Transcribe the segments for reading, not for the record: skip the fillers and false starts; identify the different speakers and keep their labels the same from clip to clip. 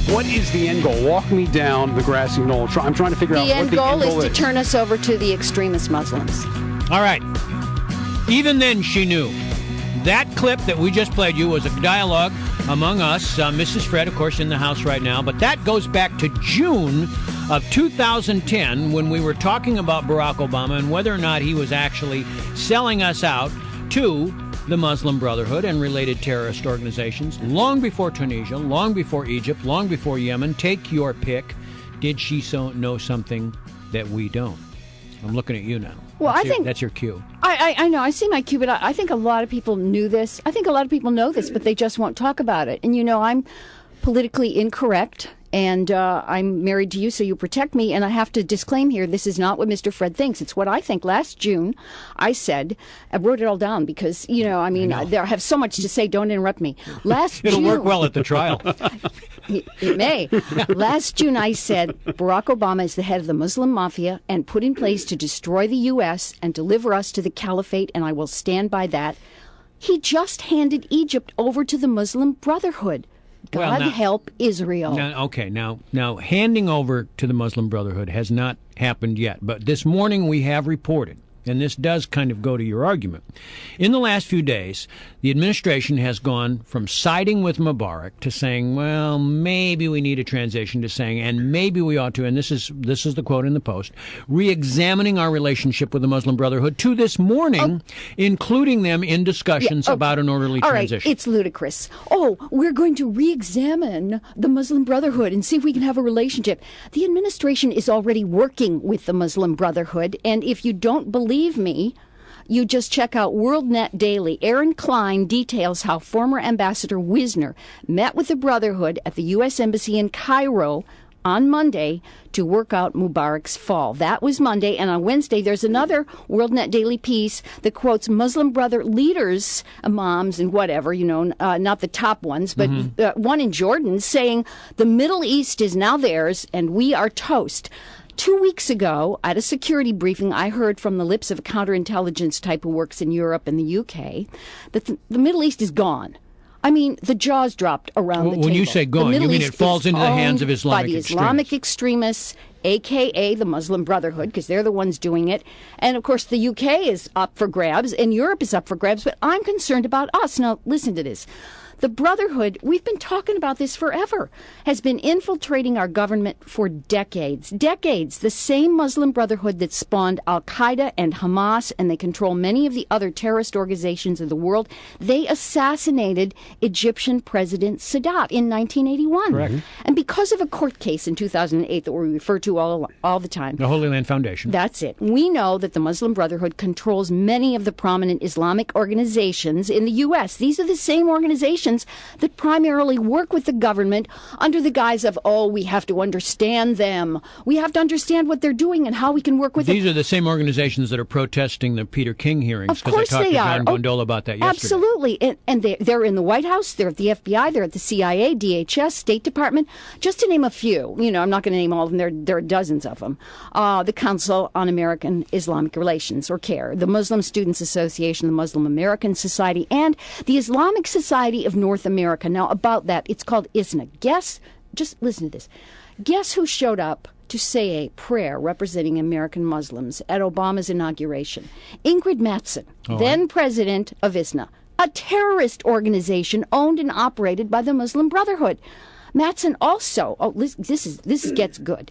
Speaker 1: What is the end goal? Walk me down the grassy knoll. I'm trying to figure out what the end goal is.
Speaker 2: The end goal is to turn us over to the extremist Muslims.
Speaker 3: All right. Even then, she knew. That clip that we just played you was a dialogue among us. Mrs. Fred, of course, in the house right now. But that goes back to June of 2010 when we were talking about Barack Obama and whether or not he was actually selling us out to the Muslim Brotherhood and related terrorist organizations. Long before Tunisia, long before Egypt, long before Yemen. Take your pick. Did she know something that we don't? I'm looking at you now.
Speaker 2: Well, I think
Speaker 3: that's your cue.
Speaker 2: I know. I see my cue, but I think a lot of people knew this. I think a lot of people know this, but they just won't talk about it. And, I'm politically incorrect, and I'm married to you, so you protect me. And I have to disclaim here, this is not what Mr. Fred thinks. It's what I think. Last June, I said, I wrote it all down because, I have so much to say. Don't interrupt me.
Speaker 3: It'll work well at the trial.
Speaker 2: It may. Last June, I said, Barack Obama is the head of the Muslim mafia and put in place to destroy the U.S. and deliver us to the caliphate, and I will stand by that. He just handed Egypt over to the Muslim Brotherhood. God help Israel.
Speaker 3: Now, handing over to the Muslim Brotherhood has not happened yet. But this morning we have reported, and this does kind of go to your argument. In the last few days, the administration has gone from siding with Mubarak to saying, well, maybe we need a transition, to saying, and maybe we ought to, and this is the quote in the Post, re-examining our relationship with the Muslim Brotherhood, to this morning, including them in discussions about an orderly transition.
Speaker 2: All right, it's ludicrous. Oh, we're going to re-examine the Muslim Brotherhood and see if we can have a relationship. The administration is already working with the Muslim Brotherhood, and if you don't believe me, you just check out WorldNet Daily. Aaron Klein details how former Ambassador Wisner met with the Brotherhood at the U.S. Embassy in Cairo on Monday to work out Mubarak's fall. That was Monday, and on Wednesday there's another WorldNet Daily piece that quotes Muslim Brother leaders, imams and whatever, not the top ones, but one in Jordan, saying the Middle East is now theirs and we are toast. 2 weeks ago, at a security briefing, I heard from the lips of a counterintelligence type who works in Europe and the UK that the Middle East is gone. I mean, the jaws dropped around the table.
Speaker 3: When you say gone, you mean it falls into the hands of Islamic extremists? By the Islamic
Speaker 2: extremists, a.k.a. the Muslim Brotherhood, because they're the ones doing it. And, of course, the UK is up for grabs, and Europe is up for grabs, but I'm concerned about us. Now, listen to this. The Brotherhood, we've been talking about this forever, has been infiltrating our government for decades. Decades. The same Muslim Brotherhood that spawned Al-Qaeda and Hamas, and they control many of the other terrorist organizations of the world. They assassinated Egyptian President Sadat in 1981.
Speaker 3: Correct.
Speaker 2: And because of a court case in 2008 that we refer to all the time.
Speaker 3: The Holy Land Foundation.
Speaker 2: That's it. We know that the Muslim Brotherhood controls many of the prominent Islamic organizations in the U.S. These are the same organizations that primarily work with the government under the guise of, we have to understand them. We have to understand what they're doing and how we can work with them.
Speaker 3: These are the same organizations that are protesting the Peter King hearings.
Speaker 2: Of course they are.
Speaker 3: I talked to John Gondola about that yesterday.
Speaker 2: Absolutely. And they're in the White House, they're at the FBI, they're at the CIA, DHS, State Department, just to name a few. I'm not going to name all of them. There are dozens of them. The Council on American Islamic Relations, or CARE, the Muslim Students Association, the Muslim American Society, and the Islamic Society of North America. Now, about that, it's called ISNA. Just listen to this. Guess who showed up to say a prayer representing American Muslims at Obama's inauguration? Ingrid Mattson, then president of ISNA, a terrorist organization owned and operated by the Muslim Brotherhood. Mattson also, this gets good,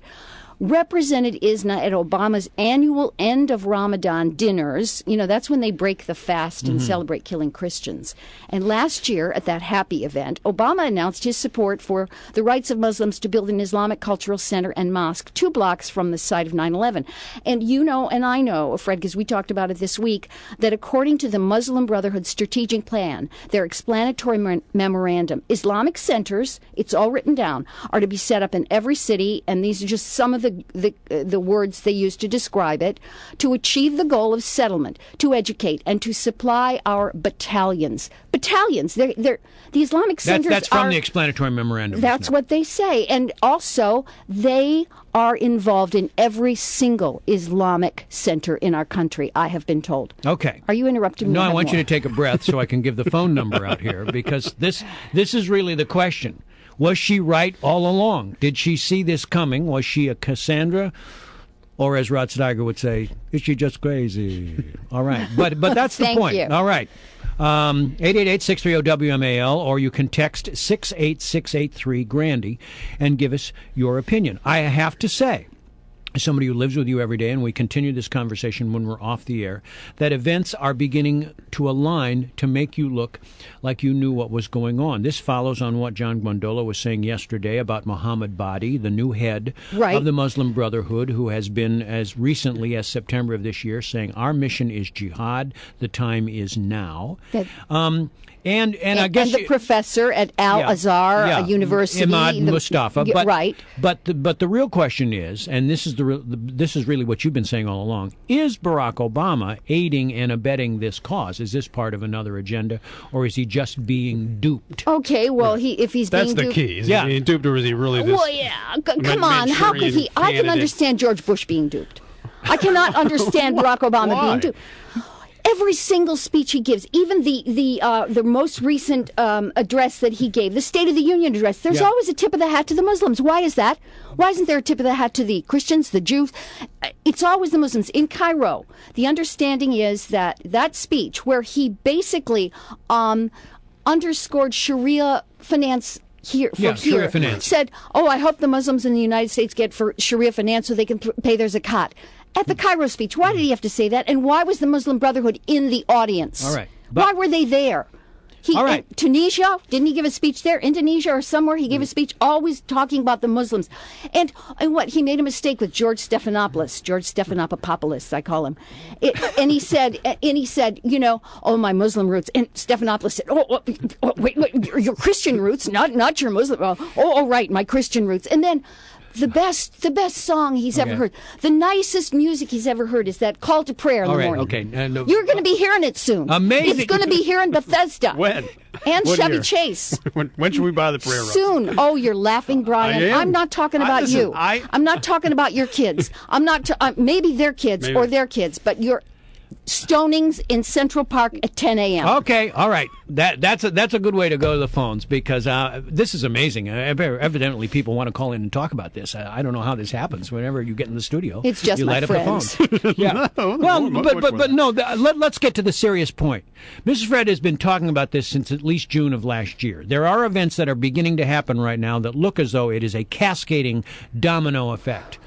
Speaker 2: represented ISNA at Obama's annual end of Ramadan dinners. That's when they break the fast and celebrate killing Christians. And last year, at that happy event, Obama announced his support for the rights of Muslims to build an Islamic cultural center and mosque 2 blocks from the site of 9/11. And and I know, Fred, because we talked about it this week, that according to the Muslim Brotherhood strategic plan, their explanatory memorandum, Islamic centers, it's all written down, are to be set up in every city, and these are just some of the words they use to describe it, to achieve the goal of settlement, to educate, and to supply our battalions. Battalions. They're the Islamic centers.
Speaker 3: That's from the explanatory memorandum.
Speaker 2: That's what they say. And also, they are involved in every single Islamic center in our country, I have been told.
Speaker 3: Okay.
Speaker 2: Are you interrupting me?
Speaker 3: No, I want you to take a breath so I can give the phone number out here, because this is really the question. Was she right all along? Did she see this coming? Was she a Cassandra? Or as Rod Steiger would say, is she just crazy? All right. But that's the point.
Speaker 2: You.
Speaker 3: All right. 888-630-WMAL, or you can text 68683-GRANDY and give us your opinion. I have to say, as somebody who lives with you every day, and we continue this conversation when we're off the air, that events are beginning to align to make you look like you knew what was going on. This follows on what John Guandola was saying yesterday about Muhammad Badi, the new head of the Muslim Brotherhood, who has been, as recently as September of this year, saying our mission is jihad. The time is now. And I guess
Speaker 2: the professor at Al-Azhar University,
Speaker 3: Imad Mustafa.
Speaker 2: Right.
Speaker 3: But the real question is, and this is really what you've been saying all along: is Barack Obama aiding and abetting this cause? Is this part of another agenda, or is he just being duped?
Speaker 2: Okay, well, if he's being duped,
Speaker 1: that's the key. Is he being duped, or is he really this?
Speaker 2: Well, yeah. Come on, how could he? I can understand George Bush being duped. I cannot understand Barack Obama being duped. Every single speech he gives, even the most recent address that he gave, the State of the Union address, there's always a tip of the hat to the Muslims. Why is that? Why isn't there a tip of the hat to the Christians, the Jews? It's always the Muslims. In Cairo, the understanding is that speech, where he basically underscored Sharia finance
Speaker 3: Sharia finance,
Speaker 2: said, I hope the Muslims in the United States get for Sharia finance so they can pay their zakat. At the Cairo speech, why did he have to say that? And why was the Muslim Brotherhood in the audience?
Speaker 3: All right.
Speaker 2: Why were they there?
Speaker 3: All right.
Speaker 2: Tunisia, didn't he give a speech there? Indonesia or somewhere, he gave a speech always talking about the Muslims. And what? He made a mistake with George Stephanopoulos, I call him. And he said, my Muslim roots. And Stephanopoulos said, wait, your Christian roots, not your Muslim. Right, my Christian roots. And then the best song he's ever heard, the nicest music he's ever heard is that Call to Prayer in the morning.
Speaker 3: Okay.
Speaker 2: You're going to be hearing it soon.
Speaker 3: Amazing.
Speaker 2: It's going to be here in Bethesda.
Speaker 1: When?
Speaker 2: And
Speaker 1: what
Speaker 2: Chevy
Speaker 1: year?
Speaker 2: Chase.
Speaker 1: When should we buy the prayer room?
Speaker 2: Soon. Oh, you're laughing, Brian.
Speaker 1: I am.
Speaker 2: I'm not talking about you. I'm not talking about your kids. I'm not. Maybe their kids or their kids, but you're. Stonings in Central Park at 10 a.m.
Speaker 3: Okay, all right. That's a good way to go to the phones, because this is amazing. Evidently, people want to call in and talk about this. I don't know how this happens. Whenever you get in the studio,
Speaker 2: it's just
Speaker 3: you
Speaker 2: my
Speaker 3: light up
Speaker 2: friends.
Speaker 3: the phone. Yeah. But no. Let's get to the serious point. Mrs. Fred has been talking about this since at least June of last year. There are events that are beginning to happen right now that look as though it is a cascading domino effect.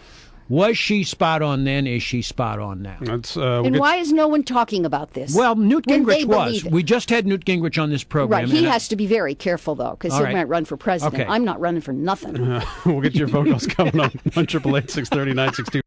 Speaker 3: Was she spot on then? Is she spot on now?
Speaker 2: And why is no one talking about this?
Speaker 3: Well, Newt Gingrich was. We just had Newt Gingrich on this program.
Speaker 2: Right. He has to be very careful, though, because he might run for president.
Speaker 3: Okay.
Speaker 2: I'm not running for nothing.
Speaker 1: We'll get your phone calls coming on 1-888-630-962.